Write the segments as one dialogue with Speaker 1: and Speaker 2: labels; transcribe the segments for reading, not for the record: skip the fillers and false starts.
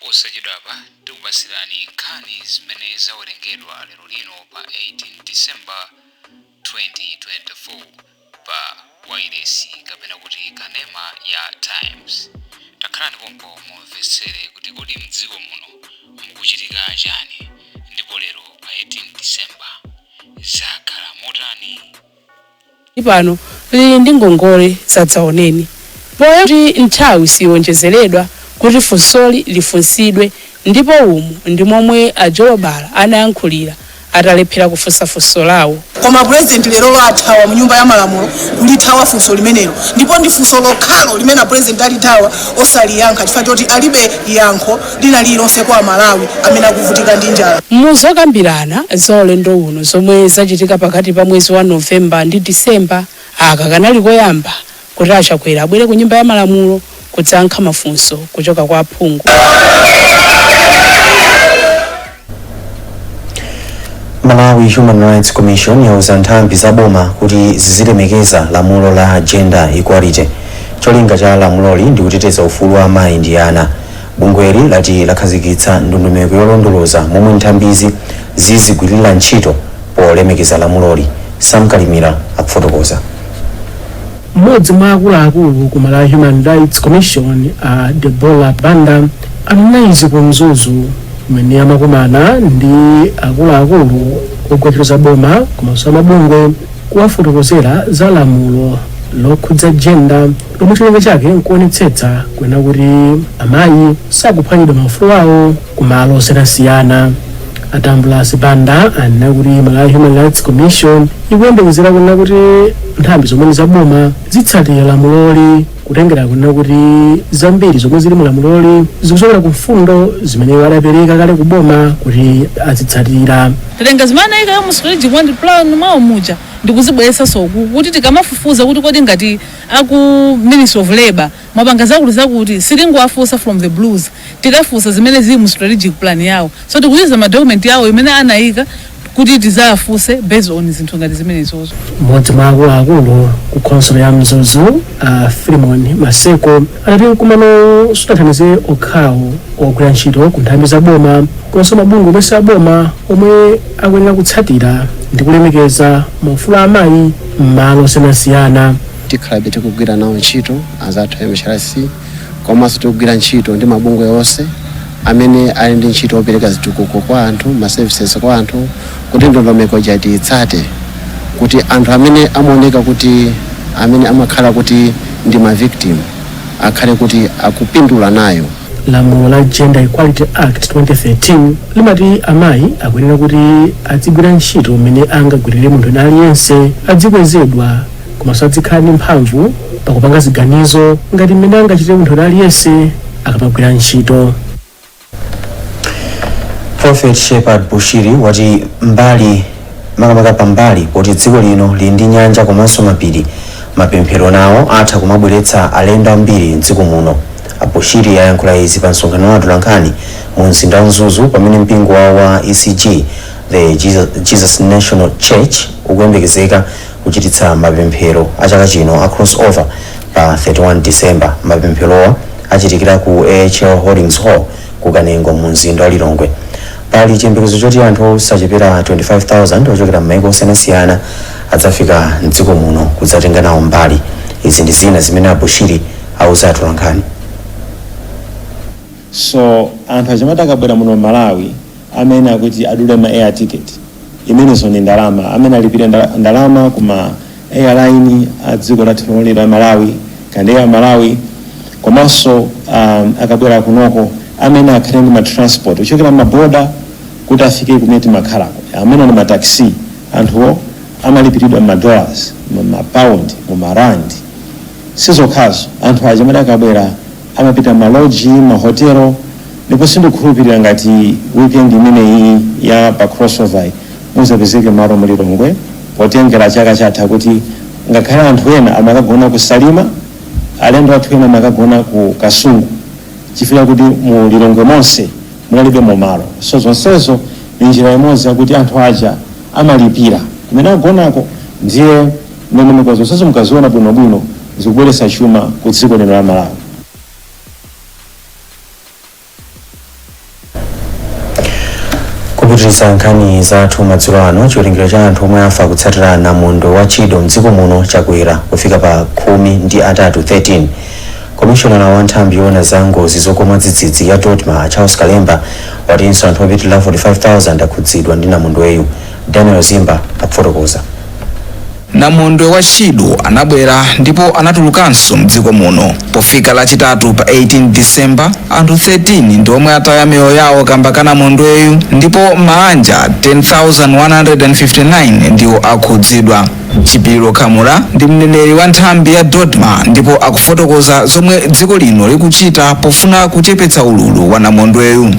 Speaker 1: Posachedwapa tikupasirani nkhani zimene zawerengedwa lero lino pa 18 December 2024 pa wailesi kapena kuti kanema ya Times. Takhalani pompo mumvetsere kuti kodi mdziko muno mukuchitika chani ndipo lero pa 18 December zakhala motani.
Speaker 2: Pano ndi ngongole sadzaoneni poya kuti nthawi siwonjezeredwa kuti funsoli lifunsidwe ndipo umu ndi momwe a Jolobala anayankhulira atalephera kufunsa funso lawo.
Speaker 3: Koma president lero athawa mu nyumba ya malamulo kulithawa funso limenelo ndipo ndi funso lokhalo limene president alithawa osaliyankha chifukwa choti alibe yankho lina lilonse kwa Malawi amene akuvutika ndi njala.
Speaker 2: Muzokambirana za ulendo uno zomwe zachitika pakati pa mwezi wa Novemba ndi Disemba aka kanali koyamba kuti achakwera abwere ku nyumba ya malamulo kudzayankha mafunso kuchoka kwa aphungu.
Speaker 4: Malawi Human Rights Commission yauza nthambi za boma kuti zizilemekeza lamulo la gender equality. Cholinga cha lamuloli ndi kuteteza ufulu wa amayi ndi ana. Bungweli lati lakhazikitsa ndondomeko yolondoloza momwe nthambizi zizigwirira ntchito polemekeza lamuloli. Sam Kalimira akufotokoza.
Speaker 5: Mmodzi mwa akuluakulu ku Malawi Human Rights Commission Debola Banda anaizi ku Mzuzu umene amakumana ndi akuluakulu ogweteza boma komanso amabungwe kuwafotokozera za lamulo lokhudza gender lomwe cholinga chake nkuonetsetsa kwena kuti amayi sakuphwanyidwa maufulu awo kumalo osiyanasiyana. Atambulasi Banda anena kuti Malawi Human Rights Commission ikuyembekezera kunena kuti nthambi zomwe zaboma zitsatira lamuloli kutengera kunena kuti zambiri zomwe zili mu lamuloli zikuchokera ku mfundo zimene adapereka kale ku boma kuti azitsatira.
Speaker 6: Tatenga zimene ika mu strategic one plan mwa muja ndikuzibwesa soku kuti tikamafufuza kuti kodi ngati aku Ministry of Labor mapanga zakuti silingowafusa from the blues tikafusa zimene zili mu strategic plan yawo so tikuliza ma document yawo imene anayika kuti tizafuse based on zinthu ngati zimene zozo.
Speaker 5: Mmodzi mwa akuluakulu ku Council ya Mzuzu Philemon Maseko anati kumano sutathandize okhawo ogwira ntchito ku nthambi za boma komanso mabungwe omwe saboma omwe akuyenera kutsatira ndi kulemekeza maufulu a amayi m'malo osiyanasiyana.
Speaker 7: Tikhalabe tikugwira nawo ntchito azathu MHRC komanso tikugwira ntchito ndi mabungwe onse amene ali ndi ntchito opereka zitukuko kwa anthu ma services kwa anthu kuti ndondomeko jati itsate kuti anthu amene amaoneka kuti amene amakhala kuti ndi ma victim akhale kuti akupindula nayo.
Speaker 5: Lamulo la Gender Equality Act 2013 limati amayi akuyenera kuti adzigwira ntchito umene angagwirire munthu aliyense adzikwezedwa komanso adzikhala ndi mphamvu pakupanga ziganizo ngati mmene angachitire munthu aliyense akamagwira ntchito.
Speaker 4: Prophet Shepherd Bushiri wati makamaka pambali poti dziko lino lili ndi nyanja komanso mapiri mapemphero nawo atha kumabweretsa alendo ambiri mdziko muno. Bushiri ayankhula izi pa msonkhano wa atolankhani mu mzinda wa Mzuzu pamene mpingo wawo wa ECG the Jesus National Church ukuyembekezeka kuchititsa mapemphero a chaka chino a crossover pa 31 December. Mapempherowa achitikira ku AHL Holdings Hall ku Kanengo mu mzinda wa Lilongwe. Pali chiyembekezo choti anthu osachepera 25,000 ochokera m'mayiko osiyanasiyana adzafika mdziko muno kudzatenga nawo mbali. Izi ndi zina zimene Bushiri auza atolankhani.
Speaker 8: So anthu achamati akabwera muno Malawi amene akuti adule ma air ticket imenezo ni ndalama amene alipire ndalama kuma airline a dziko lathu la Malawi kandi ya Malawi komanso akabwera kunoko amene akhale ndi ma transport ochokera maboda kuti afike kumene makhalako amene ni mataxi anthuwo amalipiridwa $, £, £, sizokhazo anthu achamati akabwera amapita maloji mahotelo ndipo sindikukhulupirira ngati weekend imene ya pa crossover muzapezeke malo mu Lilongwe potengera chaka chatha kuti ngakhale anthu ena amakagona ku Salima alendo athu ena amakagona ku Kasungu chifukwa kuti mu Lilongwe monse munalibe malo. So zonsezo ni njira imodzi yakuti anthu aja amalipira kumene agonako ndiye ndondomeko zonsezo mukaziona bwinobwino zikubweretsa chuma ku dziko lino la Malawi.
Speaker 4: Kupitiriza nkhani zathu madzulo ano, chiwerengero cha anthu omwe afa kutsatira namondwe wa chido mdziko muno chakwera kufika pa 13. Komishonala wa nthambi yoona za ngozi zokoma dzidzidzi ya Dodma Charles Kalemba watinso anthu opitirira 45,000 akhudzidwa ndi namondweyu. Daniel Zimba akufotokoza.
Speaker 9: Namondwe wa chido anabwera ndipo anatulukanso mdziko muno. Pofika lachitatu pa 18 December, anthu 13 ndi omwe ataya miyoyo yawo kamba ka namondweyu, ndipo maanja 10,159 ndiwo akhudzidwa. Chipiro Kamura ndi mneneri wa nthambi ya Dodma ndipo akufotokoza zomwe dziko lino likuchita pofuna kuchepetsa ululu wa namondweyu.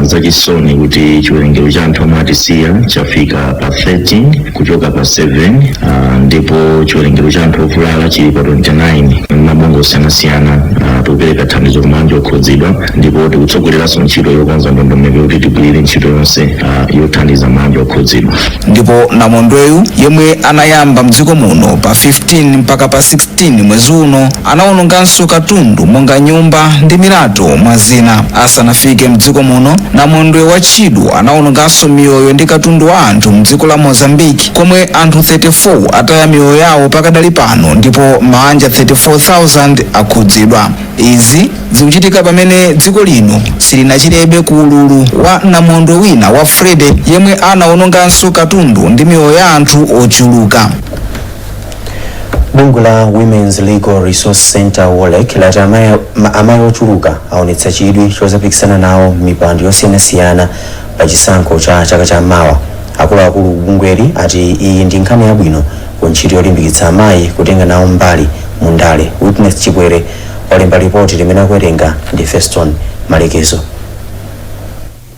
Speaker 10: Zachisoni kuti chiwerengero cha anthu omwe atisiya chafika pa 13 kuchoka pa 7, ndipo chiwerengero cha anthu ovulala chili pa 29. Mabungwe osiyanasiyana tikupereka thandizo kwa anthu okhudzidwa, ndipo tikutsogoleranso ntchito yokonza ndondomeko kuti tigwirire ntchito yonse yothandiza anthu okhudzidwa.
Speaker 9: Ndipo namondweyu yemwe anayamba mdziko muno pa 15 mpaka pa 16 mwezi uno anawononganso katundu monga nyumba ndi mirato mwa zina. Asanafike mdziko muno, namondwe wa chido anawononganso miyoyo ndi katundu wa anthu mdziko la Mozambique, komwe anthu 34 ataya miyoyo yawo pakadali pano, ndipo maanja 34,000 akhudzidwa. Izi zikuchitika pamene dziko lino silinachirebe ku ululu wa namondwe wina wa Frede yemwe anawononganso katundu ndi miyoyo ya anthu ochuluka.
Speaker 4: Bungwe la Women's Legal Resource Center WOLEC lati amayi ochuluka aonetsa chidwi chozapikisana nawo mipando yosiyanasiyana pa chisankho cha chaka cha mawa. Akuluakulu bungweli ati iyi ndi nkhani yabwino ku ntchito yolimbikitsa amayi kutenga nawo mbali mu ndale. Witness Chibwere walemba ripoti limene akuwerenga ndi Feston Malekezo.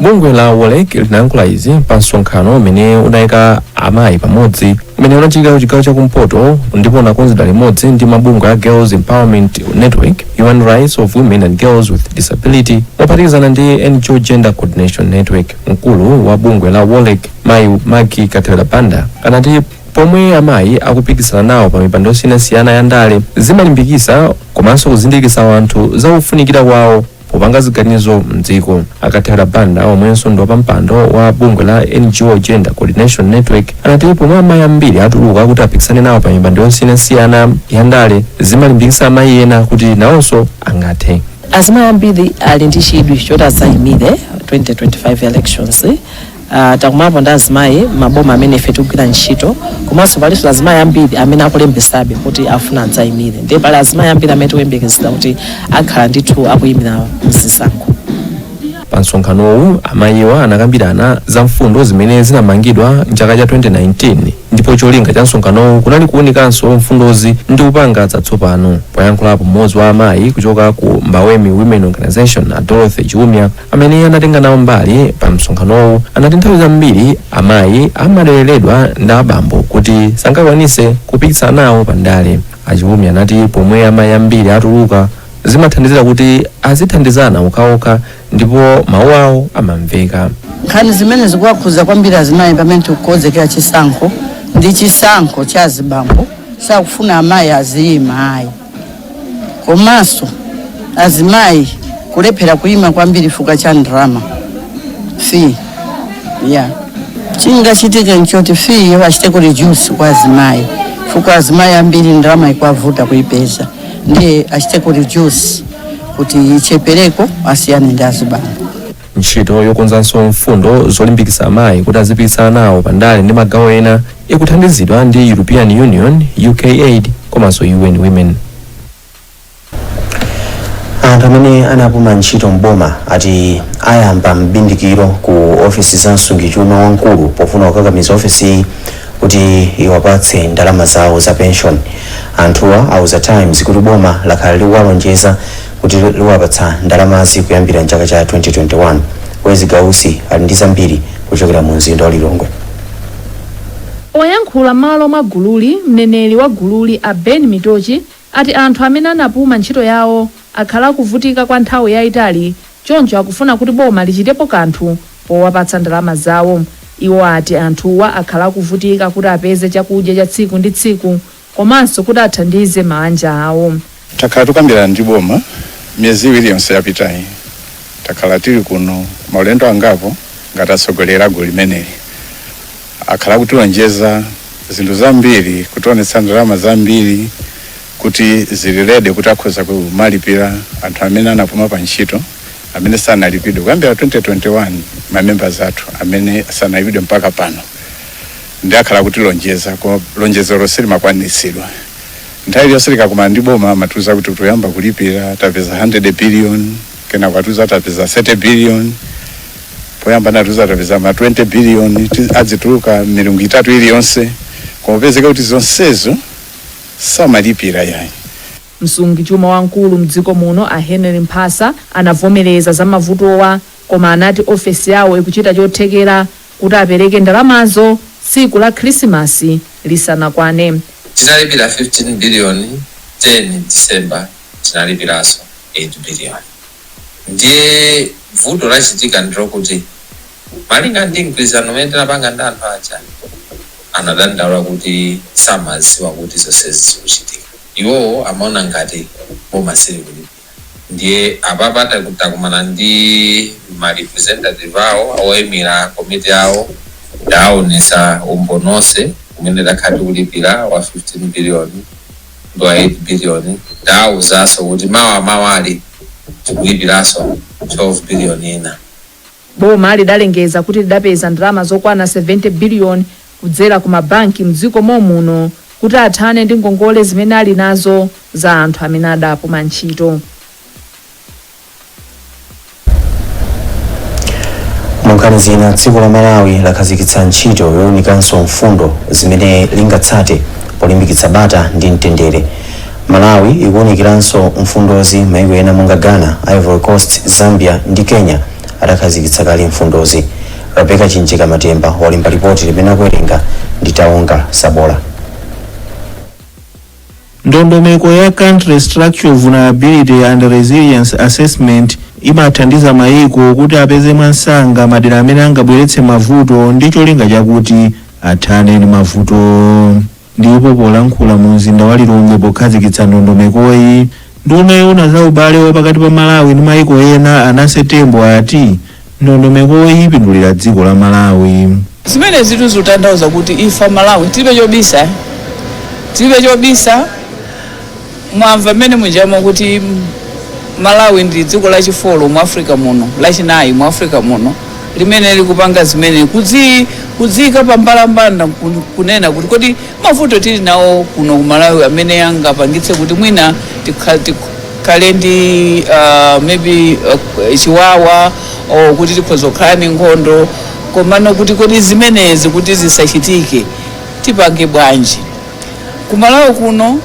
Speaker 11: Bungwe la WOLEC linayankhula izi pa msonkhano umene unayika amayi pamodzi umene unachitika ku chigawo chakumpoto, ndipo unakonzedwa limodzi ndi mabungwe a Girls Empowerment Network, Human Rights of Women and Girls with Disability, mophatikizana ndi NGO Gender Coordination Network. Mkulu wa bungwe la WOLEC Mayi Magi Kathewera Banda anati pomwe amayi akupikisana nawo pa mipando yosiyanasiyana ya ndale zimalimbikitsa komanso kuzindikitsa anthu za kufunikira kwawo popanga ziganizo mdziko. Akathewera Banda omwenso ndi wapampando wa bungwe la NGO Gender Coordination Network anati pomwe amayi ambiri atuluka kuti apikisane nawo pa mipando yosiyanasiyana ya ndale zimalimbikitsa amayi ena kuti nawonso angathe.
Speaker 12: Azimayi ambiri ali ndi chidwi choti adzayimire 2025 elections. Takumapo ndi azimayi maboma amene ife tikugwira ntchito, komanso palinso azimayi ambiri amene akulembesabe kuti afuna adzayimire. Ndipo pali azimayi ambiri amene tikuyembekezera kuti akhala ndithu akuyimira mzisankho.
Speaker 11: Pa msonkhanowu amayiwa anakambirana za mfundo zimene zinamangidwa mchaka cha 2019, ndipo cholinga cha msonkhanowu kunali kuwunikanso mfundozi ndi kupanga zatsopano. Poyankhulapo mmodzi wa amayi kuchoka ku Mbawemi Women Organization, Dorothy Chiumya, amene anatenga nawo mbali pa msonkhanowu, anati nthawi zambiri amayi amadaleredwa ndi abambo kuti sangakwanise kupikisana nawo pa ndale. Achiumya anati pomwe amayi ambiri atuluka zimathandizira kuti azithandizana okhaokha ndipo mawu awo amamveka.
Speaker 13: Nkhani zimene zikuwakhudza kwambiri azimayi pamene tikukonzekera chisankho ndi chisankho cha azibambo sakufuna amayi aziyima ayi, komanso azimayi kulephera kuyima kwambiri chifukwa cha ndalama fee. Chingachitike nchoti fee yachite ku reduce kwa azimayi chifukwa azimayi ambiri ndalama ikuwavuta kuyipeza, ndiye achite ku reduce kuti ichepereko asiyane ndi azibambo.
Speaker 11: Ntchito yokonzanso mfundo zolimbikitsa amayi kuti azipikisana nawo pa ndale ndi magawo ena ikuthandizidwa ndi European Union, UKAID komanso UN Women.
Speaker 4: Anthu amene anapuma ntchito mboma ati ayamba mbindikiro ku ofisi za msungichuma wamkulu pofuna kukakamiza ofisi kuti iwapatse ndalama zawo za pension. Anthuwa auza Times kuti boma lakhala liwalonjeza kuti liwapatsa ndalamazi kuyambira mchaka cha 2021. Kwezi Gausi ali ndi zambiri kuchokera mu mzinda wa Lilongwe.
Speaker 14: Oyankhula malo mwa gululi, mneneri wa gululi a Ben Mitochi ati anthu amene anapuma ntchito yawo akhala kuvutika kwa nthawi yayitali, choncho akufuna kuti boma lichitepo kanthu powapatsa ndalama zawo. Iwo ati anthuwa akhala kuvutika kuti apeze chakudya cha tsiku ndi tsiku komanso kuti athandize mabanja awo.
Speaker 15: Takhala tukambirana ndi boma myezi iwiri yonse yapitayi, takhala tili kuno maulendo angapo ngati atsogolera gulu limeneli akhala kutilonjeza zinthu zambiri, kutionetsa ndalama zambiri kuti zililede kuti akhoza kumalipira anthu amene anapuma pa ntchito amene sanalipidwe kuyambira 2021 mamembers athu amene sanalipidwe mpaka pano. Ndi akhala kutilonjeza ko lonjezo lonse limakwaniritsidwa. Nthawi yonse likakumana ndi boma amatiuza kuti tuyamba kulipira tapeza 100 billion, kena kwatuza tapeza 30 billion, poyamba natuza tapeza ma 20 billion, adzituluka milungu itatu iliyonse, komapezeka kuti zonsezo samalipira yayi.
Speaker 14: msungichuma wamkulu mdziko muno a Henry Mphasa anavomereza za mavutowa, koma anati ofesi yawo ikuchita chothekera kuti apereke ndalamazo tsiku la Krismasi lisanakwane.
Speaker 16: Tinalipira 15 billion 10 December, tinalipiranso 8 billion. Ndiye vuto lachitika ndirokuti malinga ndi mgwirizano umene tinapanga ndi anthu aja anadandaula kuti samadziwa kuti zonse zikuchitika. Iwo amaona ngati boma silikulipira. Ndiye apapa takumana ndi ma representative awo oyimira komiti awo ndaonesa umbonose umene dakhati kulipira wa 15 billion ndo 8 billion, ndaawuzanso kuti mawali tikulipiranso 12 billion ina.
Speaker 14: Boma lidalengeza kuti lidapeza ndalama zokwana 70 billion kudzera ku mabanki mdziko muno kuti athane ndi ngongole zimene ali nazo za anthu amene adapuma ntchito.
Speaker 4: Munkhani zina, dziko la Malawi lakhazikitsa ntchito yowunikanso mfundo zimene lingatsate polimbikitsa bata ndi mtendere. Malawi ikuwunikiranso mfundozi maiko ena monga Ghana, Ivory Coast, Zambia ndi Kenya adakhazikitsa kale mfundozi. Rebecca Chinjika Matemba walemba ripoti limene akuwerenga ndi Taonga Sabola.
Speaker 17: Ndondomeko ya Country Structural Vulnerability and Resilience Assessment imathandiza maiko kuti apeze mwansanga madera amene angabweretse mavuto ndi cholinga chakuti athane ndi mavuto. Ndipo polankhula mu mzinda wa Lilongwe pokhazikitsa ndondomekoyi, nduna yoona za ubale wapakati pa Malawi ndi maiko ena Anase Tembo ati ndondomekoyi ipindulira dziko la Malawi.
Speaker 2: Zimene zitu zikutanthauza kuti ifa Malawi tilibe chobisa mwamva mmene mujamo kuti Malawi ndi dziko lachifolo mu Africa muno, lachinayi mu Africa muno, limene likupanga zimene kudzika pambalambanda kunena kuti kodi mavuto tili nawo kuno ku Malawi amene angapangitse kuti mwina tikhale ndi maybe chiwawa o kuti tikhoza kukhala ndi nkhondo, komano kuti kodi zimenezi kuti zisachitike tipange bwanji. Ku Malawi kuno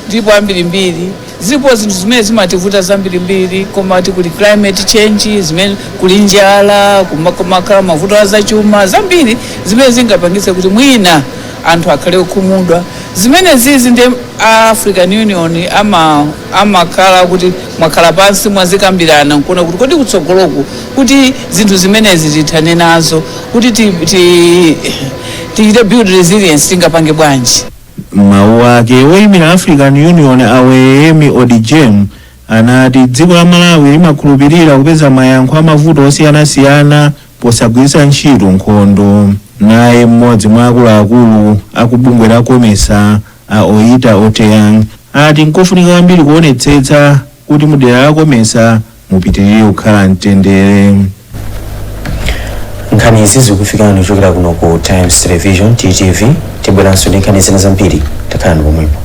Speaker 2: ndipo ambirimbiri zilipo zinthu zimene zimativuta zambirimbiri, koma kuli climate change, zimene kuli njala, kumakhala mavuto azachuma zambiri zimene zingapangitse kuti mwina anthu akhale okhumudwa. Zimene zizi ndi African Union amakhala kuti mwakhala pansi mwazikambirana nkuona kuti kodi kutsogoloku kuti zinthu zimenezi tithane nazo kuti tichite build resilience tingapange bwanji.
Speaker 17: Mawu ake woyimira African Union Aweyemi Odijem anati dziko la Malawi limakhulupirira kupeza mayankho a mavuto osiyanasiyana posagwiritsa ntchito nkhondo. Naye mmodzi mwa akuluakulu akubungwe la Komesa a Oita Oteyang ati nkofunika kwambiri kuonetsetsa kuti mudera la Komesa mupitirire kukhala mtendere.
Speaker 4: Nkhani izi zikufikana kuchokera kuno ku Times Television TTV. Tibweranso ndi nkhani zina zambiri, takhalani pomwepo.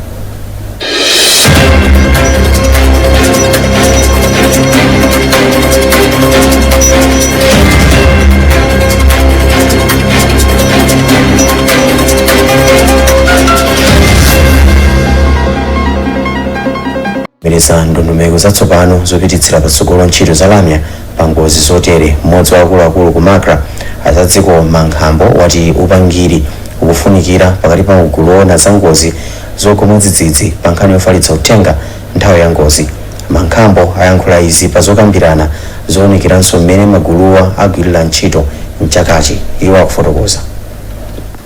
Speaker 4: Meleza ndondomeko zatsopano zopititsira patsogolo ntchito za lamya pa ngozi zotere. Mmodzi wa akuluakulu ku Makra azadziko Mankhambo wati upangiri ukufunikira pakati pa magulu oona za ngozi zogwa mwadzidzidzi pa nkhani yofalitsa uthenga nthawi ya ngozi. Mankhambo ayankhula izi pa zokambirana zoonikiranso mmene maguluwa agwirira ntchito mchakachi. Iwo akufotokoza.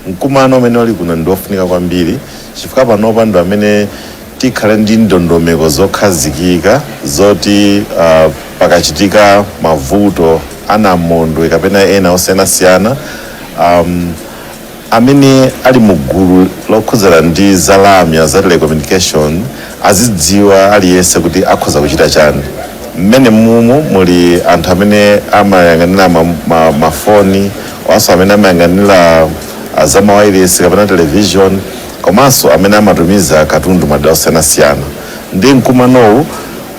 Speaker 18: Mkumano umene uli kuno ndiofunika kwambiri chifukwa panopa ndo amene tikhale ndi ndondomeko zokhazikika zoti pakachitika mavuto anamondwe kapena ena osiyanasiyana amene ali mu gulu lokhudzana ndi zalamya za telecommunication azidziwa aliyense kuti akhoza kuchita chani. Mmene mumu muli anthu amene amayang'anira mafoni waso amene amayang'anira za mawayilesi kapena television komanso amene amatumiza katundu madera osiyanasiyana. Ndi mkumanowu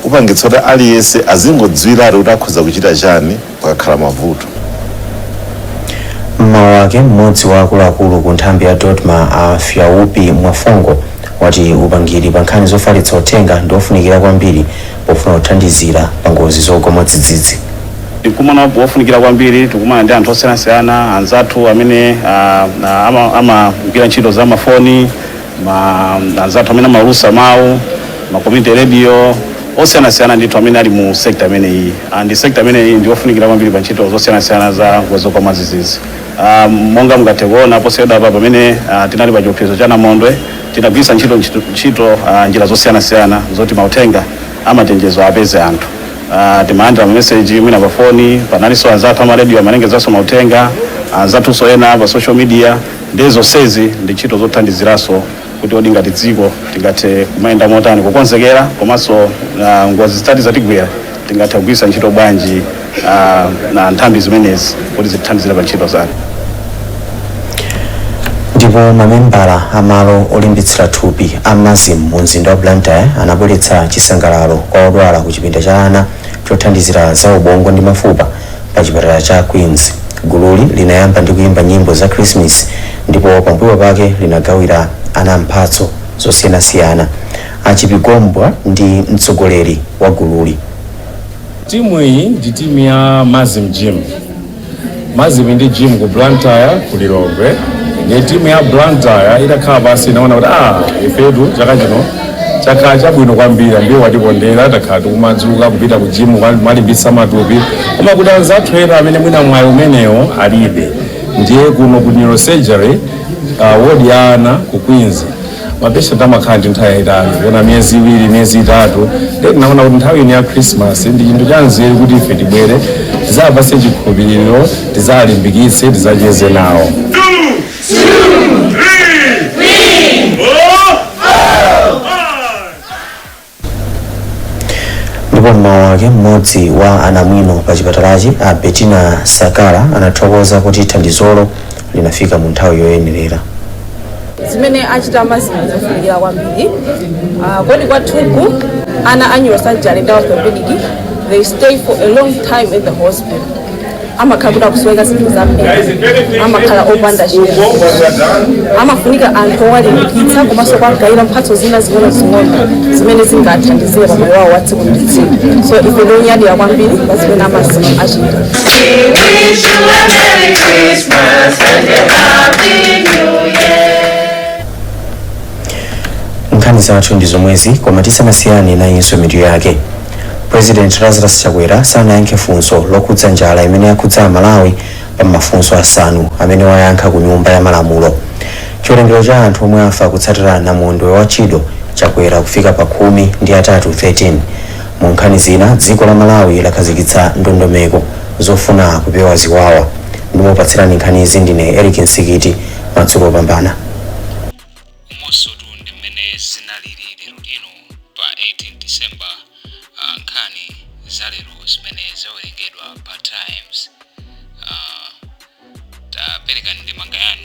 Speaker 18: upangitsa kuti aliyense azingodziwiratu kuti akhoza kuchita chani pakakhala mavuto.
Speaker 4: Mmawa wake mmodzi wa akuluakulu ku nthambi ya Dodma a Fyaupi Mwafongo wati upangiri pa nkhani zofalitsa uthenga ndi ofunikira kwambiri pofuna kuthandizira pa ngozi zogwa mwadzidzidzi.
Speaker 19: Ndikumana wofunikira kwambiri tikumana ndi anthu osiyanasiyana anzathu amene amagwira ntchito za mafoni anzathu amene amalusa mawu community radio osiyanasiyana ndithu amene ali mu sector amene iyi and sector amene iyi ndi ofunikira kwambiri pa ntchito zosiyanasiyana za ngozi zogwa mwadzidzidzi. Monga mungathe kuona posiyeda apa pamene tinali pa chiopsezo cha Namondwe tinagwiritsa ntchito njira zosiyanasiyana zoti mauthenga amachenjezo apeze anthu. Timalandira message mwina pa foni panalinso anzathu amaradio amalengezanso mauthenga anzathu ena pa social media ndizo sezi ndi ntchito zothandiziraso kuti odi ngati dziko tingathe kumayenda motani kukonzekera komanso ngozi zitati zatigwera tingathe kugwiritsa ntchito bwanji na nthambi zimenezi kuti zithandizire pa ntchito zake.
Speaker 4: Ndipo mamembala amalo olimbitsira thupi a Mazim mu mzinda wa Blantyre anabweretsa chisangalalo kwa odwala ku chipinda cha ana chothandizira za ubongo ndi mafupa pa chipatala cha Queens. Gululi linayamba ndi kuyimba nyimbo za Christmas ndipo pambuyo pake linagawira ana mphatso zosiyanasiyana. Achipigombwa ndi mtsogoleri wa gululi.
Speaker 20: Timu iyi ndi timu ya Mazim Gym. Mazim ndi gym ku Blantyre ku Lilongwe. Ni timu ya Blantyre itakhala basi inaona kuti ifetu chaka chino chakhala chabwino kwambiri ambiye watipondera takhala tikumadzuka kupita ku gym malimbitsa matupi koma kuti anzathu ena amene mwina mwayi umenewo alibe. Ndiye kuno ku neurosurgery ward ya ana ku Queens mapatient amakhala ndi nthawi yayitali kuona miyezi iwiri miyezi itatu. Lero naona kuti nthawi ino ya Christmas ndi chinthu cha nzeru kuti ife tibwere tizapase chikhulupiriro tizalimbikitse tizacheze nawo.
Speaker 4: Ndipo mmawa wake mmodzi wa anamwino pa chipatalachi a Bettina Sakala anathokoza kuti thandizolo linafika mu nthawi yoyenerera.
Speaker 21: Zimene achita Mazim zofunikira kwambiri kodi kwathuku ana neurosurgery ndi orthopedic they stay for a long time at the hospital. Amakhala kuti akusowa zinthu zambiri amakhala opanda chiro amafunika anthu owalimbikitsa komanso kuwagawira mphatso zina zing'ono zimene zingathandizire pa moyo wawo wa tsiku ndi tsiku. So ife tikunyadira kwambiri pa zimene Mazim achita.
Speaker 4: Nkhani zathu ndi zomwezi koma tisanasiyane nayinso mitu yake. President Lazarus Chakwera sanayankhe funso lokhudza njala imene yakhudza Malawi pa mafunso asanu amene wayankha ku nyumba ya malamulo. Chiwerengero cha anthu omwe afa kutsatira namondwe wa Chido chakwera kufika pa 13. Mu nkhani zina dziko la Malawi lakhazikitsa ndondomeko zofuna kupewa ziwawa. Ndimupatsirani nkhani izi ndine Eric Nsikiti madzulo opambana.
Speaker 1: Nkhani za lero zimene zawerengedwa pa Times tapereka ndi mangayani